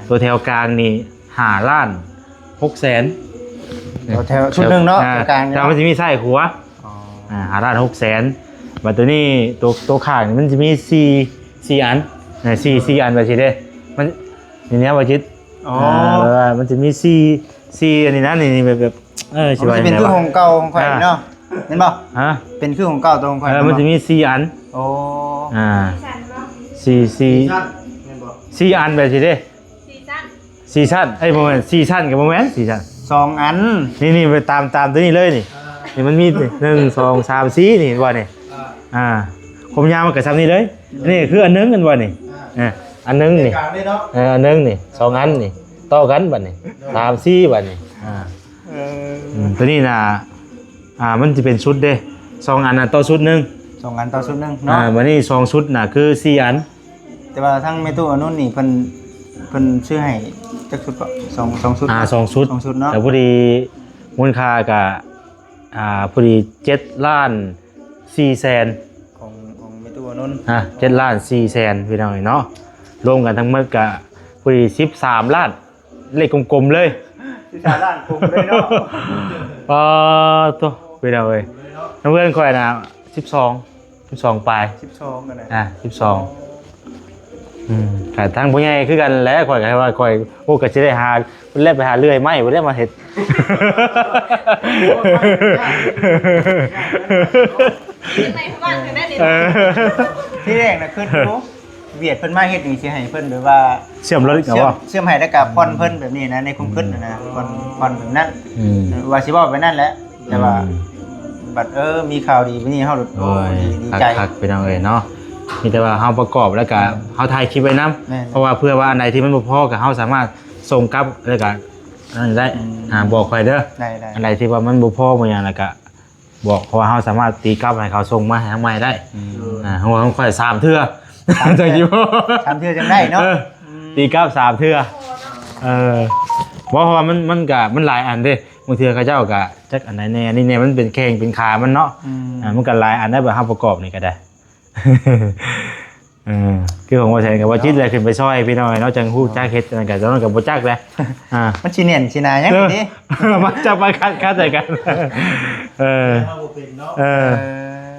ตัวแถวกลางนี่5 ล้าน 6 แสน แถวชุดนึงเนาะกลาง แต่มันจะมีไส้หัว5 ล้าน 6 แสนบัดตัวนี้ตัวข้างนี่มันจะมี4อัน4อันว่าสิเด้มันนี่ว่าจิตมันจะมี4อันนี้นะนี่แบบสิว่า จะเป็นคือของเก่าของข่อยเนาะเห็นบ่ ฮะ เป็นคือของเก่าตัวของข่อย มันจะมี4อัน โอ้ ชั้นเนาะ 4อันแบบสิเด้ สี่ชั้น 4ชั้นบ่แม่น4ชั้นก็บ่แม่น4ชั้น 2 อัน นี่ไปตามตัวนี้เลยนี่มันมี1 2 3 4นี่ว่านี่ผมยาวมันก็ซ้ำนี่เลยอันนี้คืออันนึงกันว่านี่อันนึงนี่ กลางนี่เนาะ อันนึงนี่2อันนี่ต่อกันบัดนี่3 4บัดนี่ตัวนี้น่ะมันจะเป็นชุดเด้2อันน่ะต่อชุดนึง 2 อันต่อชุดนึงเนาะ วันนี้2ชุดน่ะคือ4อัน แต่ว่าทั้งแม่ตู้อันนู้นนี่เพิ่นซื้อให้จักชุดบ่2ชุด 2ชุด 2ชุดเนาะ แต่พอดีมูลค่าก็พอดี7 ล้าน 4 แสน ของแม่ตู้อันนู้น 7 ล้าน 4 แสนพี่น้องเนาะรวมกันทั้งหมดก็พอดี13 ล้านเลขกลมๆเลย 13ล้านคงเลยเนาะ ตัวพี่น้องเอ้ย น้ำเพื่อนข่อยน่ะ12ปลาย 12กันนะ 12แต่ทั้งผู้ใหญ่คือกันแหล้วข่อยก็ว่าข่อยโอ้ก็สิได้หาเพิ่นแล่นไปหาเลื่อยไม้บ่ได้มาเฮ็ด ในบ้านถึงได้เดี๋ยว ที่แรกน่ะคือรู้เวียดเพิ่นมาเฮ็ดนี่สิให้เพิ่นแบบว่า เชื่อมรถกับว่า เชื่อมให้แล้วก็ผ่อนเพิ่นแบบนี้นะในความคิดนะผ่อนแบบนั้น อืม ว่าสิเว้าไปนั่นแหละแต่ว่าบัดมีข่าวดีมื้อนี้เฮา โอ้ย ดีใจ คักๆไปเอาเอ้ยเนาะมีแต่ว่าเฮาประกอบแล้วก็เฮาถ่ายคลิปไว้นํ แม่น เพราะว่าเพื่อว่าอันใดที่มันบ่พอก็เฮาสามารถส่งกลับแล้วก็นั่นได้บอกข่อยเด้อ ได้ อันใดที่ว่ามันบ่พอบ่หยังแล้วก็บอกเพราะว่าเฮาสามารถตีกลับให้เขาส่งมาให้ทางใหม่ได้เพราะว่าของข่อย3เทื่อจังซี่บ่ ทำเทื่อจังได้เนาะ ตีกลับ3เทื่อเพราะว่ามันหลายอันเด้บางเทื่อเขาเจ้าก็จักอันไหนแน่นี่แน่มันเป็นแข้งเป็นขามันเนาะมันก็หลายอันได้แบบเฮาประกอบนี่ก็ได้ คือของว่าใช่กับว่าจิตเลยขึ้นไปซอยพี่น้อยเนาะจังฮู้จักเฮ็ดนั่นก็ตอนนั้นก็บ่จักเลยมันสิเนียนสินายังนี่ มาจับมาคัดใส่กัน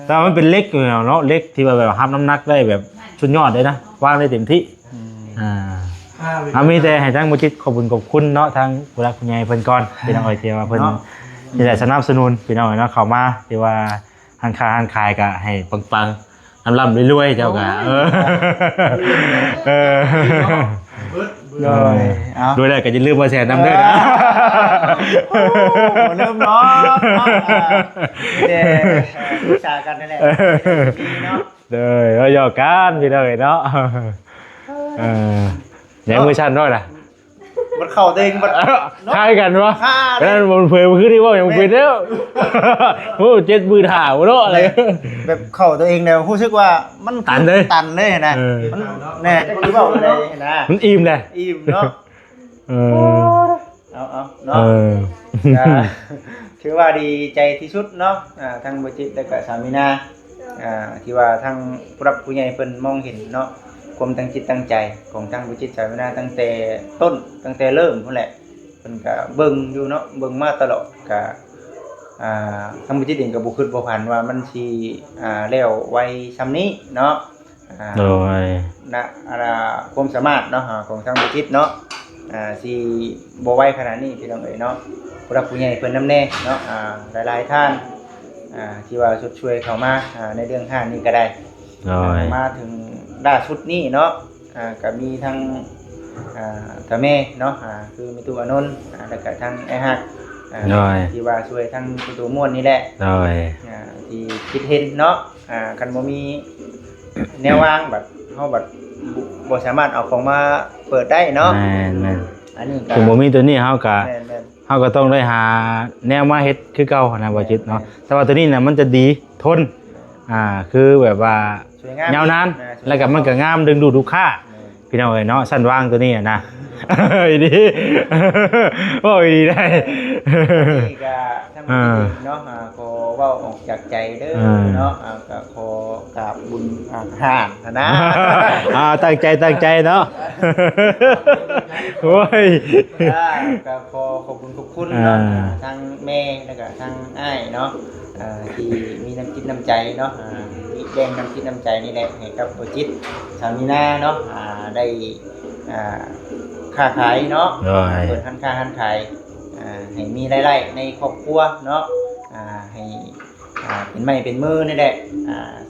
แต่มันเป็นเล็กอยู่เนาะเล็กที่ว่าแบบรับน้ำหนักได้แบบสุดยอดเลยนะวางได้เต็มที่มีแต่ให้ทั้งบ่จิตขอบคุณเนาะทั้งผู้รักผู้ใหญ่เพิ่นก่อนพี่น้องเอ้ยที่ว่าเพิ่นที่ได้สนับสนุนพี่น้องเนาะเข้ามาที่ว่าหันขายก็ให้ปังๆลำรวยๆเจ้าก็ด้วยได้ก็จะลืมมาแชร์น้ำด้วยนะ เริ่มเนาะเด็กชากันนั่นแหละเลยเราหยอกกันพี่เลยเนาะยังมือชันด้วยนะ มันเข่าตัวเองมันคล้ายกันวะนั่นมันเผยขึ้นที่ว่าอย่างเผยแล้วโอ้เจ็ดมือถ่าวเนาะอะไรแบบเข่าตัวเองเนี่ยรู้สึกว่ามันตันเลยนะมันแน่จะรู้เปล่าอะไรนะมันอิ่มเลยอิ่มเนาะเอาเนาะถือว่าดีใจที่สุดเนาะทั้งบจิตและก็สามีนาที่ว่าทั้งผู้รับผู้ใหญ่เพิ่นมองเห็นเนาะความตั้งจิตตั้งใจของทั้งบจิตสามีนาตั้งแต่ต้นตั้งแต่เริ่มนั่นแหละเพิ่นก็เบิ่งอยู่เนาะเบิ่งมาตลอดก็ทั้งบจิตเองก็บ่คิดบ่ฝันว่ามันสิแล้วไวซำนี้เนาะโดยความสามารถเนาะของทั้งบจิตเนาะสิบ่ไวขนาดนี้พี่น้องเอ๋ยเนาะผู้รับผู้ใหญ่เพิ่นนำแน่เนาะหลายๆท่านที่ว่าช่วยเข้ามาในเรื่องห้างนี้ก็ได้มาถึงล่าสุดนี้เนาะก็มีทั้งตาแม่เนาะคือมิตุอานนท์แล้วก็ทั้งไอ้ฮักที่ว่าช่วยทั้งประตูม่วนนี่แหละที่คิดเห็นเนาะคันบ่มีแนววางแบบเฮาแบบบ่สามารถเอาของมาเปิดได้เนาะอันนี้ก็ถึงบ่มีตัวนี้เฮาก็ต้องได้หาแนวมาเฮ็ดคือเก่านะบ่จิตเนาะแต่ว่าตัวนี้น่ะมันจะดีทนคือแบบว่ายาวนานแล้วก็มันก็งามดึงดูดลูกค้าพี่น้องเอ้ยเนาะสั้นวางตัวนี้นะดีโอ้ยดีได้นี่ก็ทั้งหมดเนาะขอเว้าออกจากใจเด้อเนาะก็ขอกราบบุญห่านนะตั้งใจเนาะโอ้ยก็ขอบคุณเนาะทั้งแม่แล้วก็ทั้งอ้ายเนาะที่มีน้ำจิตน้ำใจเนาะมีแรงน้ำจิตน้ำใจนี่แหละให้กับโปรจิตสามีนาเนาะได้ค้าขายเนาะเปิดร้านค้าร้านขายให้มีรายได้ในครอบครัวเนาะให้เป็นไม้เป็นมือนี่แหละ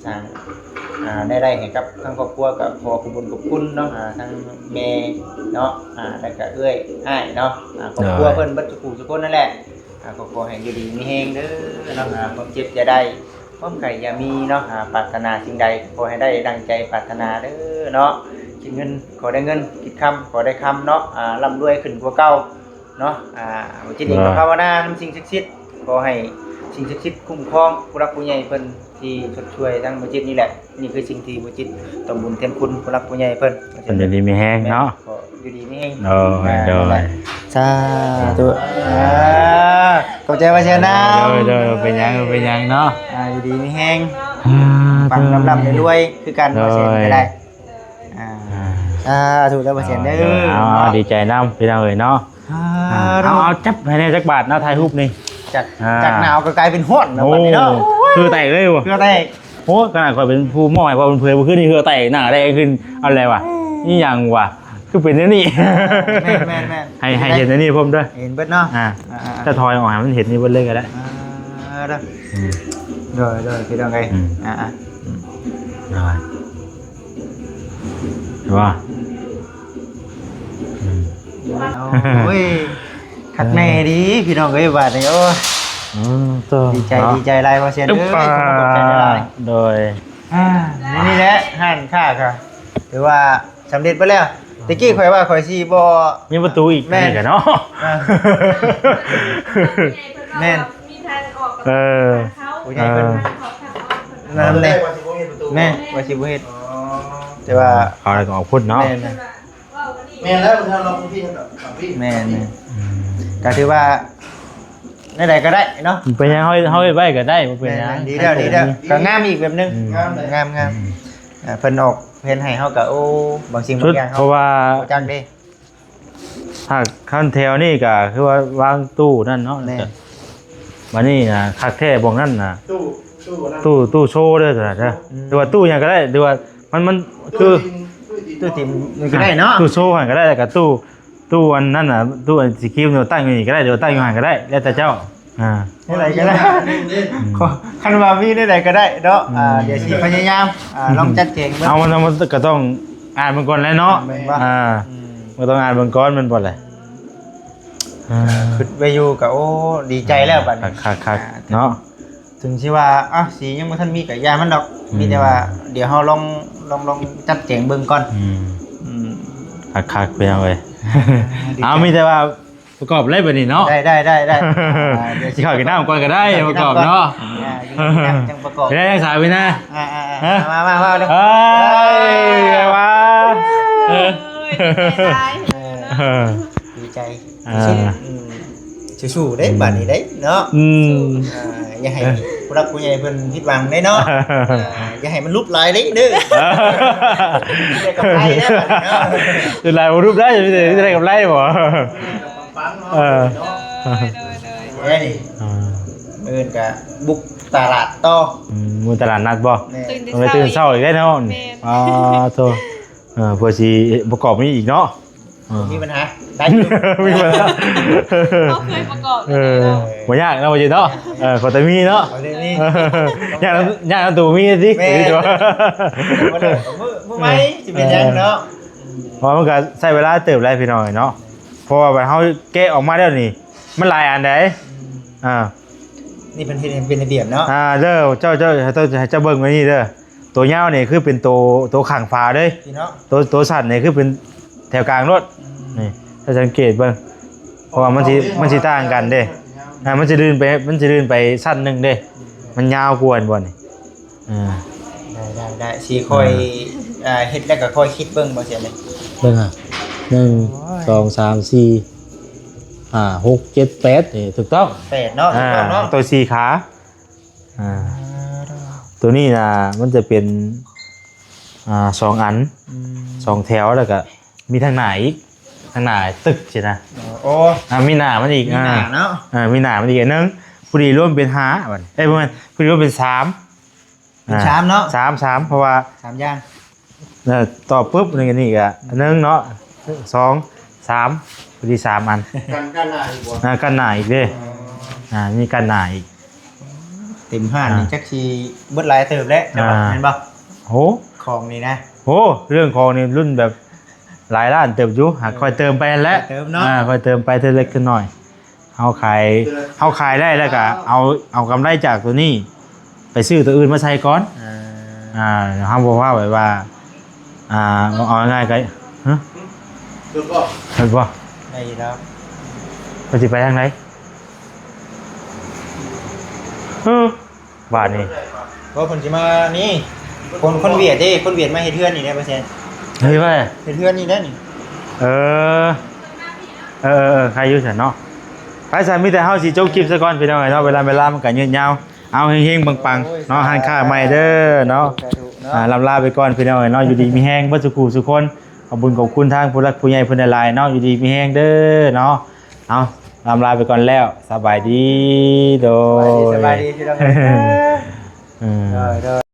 สร้างได้ให้กับทั้งครอบครัวกับขอขอบคุณเนาะทั้งแม่เนาะแล้วก็เอื้อยอ้ายเนาะครอบครัวเพิ่นบัดทุกคนนั่นแหละขอให้อยู่ดีมีแฮงเด้อเนาะความเจ็บอย่าได้ความไข่อย่ามีเนาะปรารถนาสิ่งใดขอให้ได้ดังใจปรารถนาเด้อเนาะคิดเงินขอได้เงินคิดคำขอได้คำเนาะร่ำรวยขึ้นกว่าเก่าเนาะจิตเองก็ภาวนาทำสิ่งศักดิ์สิทธิ์ขอให้สิ่งศักดิ์สิทธิ์คุ้มครองผู้รักผู้ใหญ่เพิ่นที่ช่วยทั้งบุญจิตนี่แหละนี่คือสิ่งที่บุญจิตต้องบุญเต็มคุณผู้รักผู้ใหญ่เพิ่นอยู่ดีมีแฮงเนาะอยู่ดีมีแฮงโดยสาธุขอบใจว่าเชิญนะโดยเป็นยังเนาะอยู่ดีมีแฮงฟังลำๆรวยๆคือกันว่าเชิญก็ได้ถูกแล้วว่าเชิญเด้อดีใจนำพี่น้องเอ้ยเนาะเอาจับให้ในจักบาทเนาะถ่ายรูปนี่จากหนาวก็กลายเป็นฮ้อนแล้ววันนี้เนาะ คือแตกเลยบ่ เพื่อแตก โอ้ขนาดข่อยเป็นผู้มอยพอเป็นเพื่อนบ่ขึ้นนี่คือแตกหน้าแตกขึ้นเอาอะไรวะนี่หยังวะคือเป็นแนวนี้ แม่น ให้เห็นอันนี้ผมด้วย เห็นเบิดเนาะ ถ้าทอยออกให้มันเห็นนี่เบิดเลยก็ได้ เด้อrồi thì đâu ngay rồi đúng rồi ôi khát mè điพี่น้องเอ้ยบาดนี้โอ้ดีใจไล่มาเซียนเด้อขอบใจหลาย โดย นี่แหละห่านค่าค่ะถือว่าสำเร็จไปแล้วตะกี้ข่อยว่าข่อยสิบ่ มีประตูอีกนี่กันเนาะ แม่มีทางออกกับเขา ผู้ใหญ่เพิ่น นั่ นั่ น น แห แห ละ ละ ว่าสิบ่เห็นประตู แม่ว่าสิบ่เฮ็ดแต่ว่า เอาอะไรก็ออกพุ่นเนาะ แม่ แม่แล้วถ้าเราพี่กับพี่ แม่ก็ถือว่าได้ก็ได้เนาะ เป็นยังเฮาไว้ก็ได้บ่เป็นยัง ดีแล้วก็งามอีกแบบนึง งามเลย งามเพิ่นออกเพิ่นให้เฮาก็โอ้บางสิ่ง ชุ บา ด งอย่าง เพ เฮา ราะว่า จักเด้ ถ้าขั้นแถวนี่ก็คือว่าวางตู้นั่นเนาะ แน่ มานี่นะคักแท้บ่งนั่นน่ะ ตู้นั่น ตู้โชว์เด้อจ้ะเด้อหรือว่าตู้หยังก็ได้หรือว่ามันคือ ตู้ติมมันก็ได้เนาะ ตู้โชว์หันก็ได้แล้วก็ตู้อันนั้นน่ะตู้อันสีครีมเนี่ยตั้งอยู่นี่ก็ได้เดี๋ยวตั้งอยู่หันก็ได้แล้วแต่เจ้าได้ก็ได้คันว่ามีได้ก็ได้เนาะเดี๋ยวสิพยายามลองจัดแจงเบิ่ง เอามันก็ต้องอ่านมันก่อนแล้วเนาะ แม่นบ่ ก็ต้องอ่านมันก่อนมันบ่แหละ ขึ้นไปอยู่ก็โอ้ดีใจแล้วบัดนี้ คักเนาะ ถึงสิว่าสียังบ่ทันมีก็ยามันดอกมีแต่ว่าเดี๋ยวเฮาลองจัดแจงเบิ่งก่อน คักไปเอาเว้ยเอามีแต่ว่าประกอบอะไรแบบนี้เนาะ ได้ สิเข้ากินน้ำก่อนก็ได้ประกอบเนาะ จังประกอบ ได้ยังสายไปนะ มาเด้อ เฮ้ยไงวะ ดีใจสู้ๆเด้บัดนี้เด้เนาะอย่าให้ผู้รักผู้ใหญ่เพิ่นผิดหวังเด้เนาะอย่าให้มันลุกลายเด้เด้อได้กำไรเด้อบัดนี้เนาะ จะไล่รูปได้จะได้กับไล่บ่ ปังเนาะ เอ้ยเอิ้นก็บุกตลาดต่อ มูตลาดนัดบ่ แน่ ต้องไปตื่นเช้าอีกได้เนาะโธ่เพื่อสิประกอบนี้อีกเนาะ มีปัญหาได้อยู่ มีปัญหา เขาเคยประกอบเลยเนาะ บ่ยากเนาะบ่จิเนาะขอแต่มีเนาะ เอาเดี๋ยวนี้ ยากตัวมีสิ แม่ ตัว มือไหมสิเป็นยังเนาะ เพราะมันก็ใช้เวลาเติบหลายพี่น้องเนาะเพราะว่าบัดเฮาแกะออกมาแล้วนี่มันหลายอันได้นี่เป็นระเบียบเนาะ เด้อเจ้าเบิ่งไว้นี่เด้อตัวยาวนี่คือเป็นตัวข้างฝาเด้ พี่เนาะ ตัวสั้นนี่คือเป็นแถวกลางรถนี่ถ้าสังเกตเบิ่งเพราะว่ามันสิต่างกันเด้มันจะลื่นไปสั้นนึงเด้มันยาวกว่าบ่นี่ได้สิค่อยเฮ็ดแล้วก็ค่อยคิดเบิ่งบ่เสียเลย เบิ่ง1 2 3 4 5 6 7 8นี่ถูกต้อง 8เนาะถูกต้องเนาะ ตัว4ขาตัวนี้นะมันจะเป็น2อัน2แถวแล้วก็มีทางหน้าอีกทางหน้าตึกใช่นะ โอ้ มีหน้ามันอีก มีหน้าเนาะ มีหน้ามันอีกอันนึงพอดีร่วมเป็น5บัดประมาณพอดีร่วมเป็น3 เป็นชามเนาะ 3เพราะว่า 3อย่าง ต่อปุ๊บนึงอันนี้ก็อันนึงเนาะ2 3พอดี3อัน กันหน้าอีกบ่ กันหน้าอีกเด้มีกันหน้าอีก เต็มห้านนี่จักสิเบิดหลายเติบแล้วจังหวะเห็นบ่ โห ของนี่นะ โอ้เรื่องของนี่รุ่นแบบหลายล้านเติมอยู่หาคอยเติมไปแล้ว เติมเนาะ คอยเติมไปเท่าเล็กขึ้นหน่อยเอาขายได้แล้วก็เอากำไรจากตัวนี้ ไปซื้อตัวอื่นมาใช้ก่อนเขาบอกว่าแบบว่าเอาง่ายๆก็ฮะ ดูก็ เห็นป่ะ ได้แล้ว เราจะไปทางไหนบ้านนี่ ก็คนสิมานี่คนเวียดเด้คนเวียดมาเฮ็ดเทือนนี่ได้เปอร์เซ็นต์ เฮ้ยว่า เฮ็ดเทือนนี่ได้นี่ ใครอยู่ฉันเนาะไปสันมีแต่เฮาสิโจ๊กคลิปซะก่อนพี่น้องเนาะเวลามันก็ยืดยาวเอาเฮงๆปังๆเนาะหันค่าใหม่เด้อเนาะลาไปก่อนพี่น้องเนาะอยู่ดีมีแฮงเบ่สุขุสุคนขอบคุญขอบคุณทางผู้รักผู้ใหญ่เพิ่นหลายๆเนาะอยู่ดีมีแฮงเด้อเนาะเอาลาไปก่อนแล้วสบายดีโดย สบายดีพี่น้อง อืม เด้อ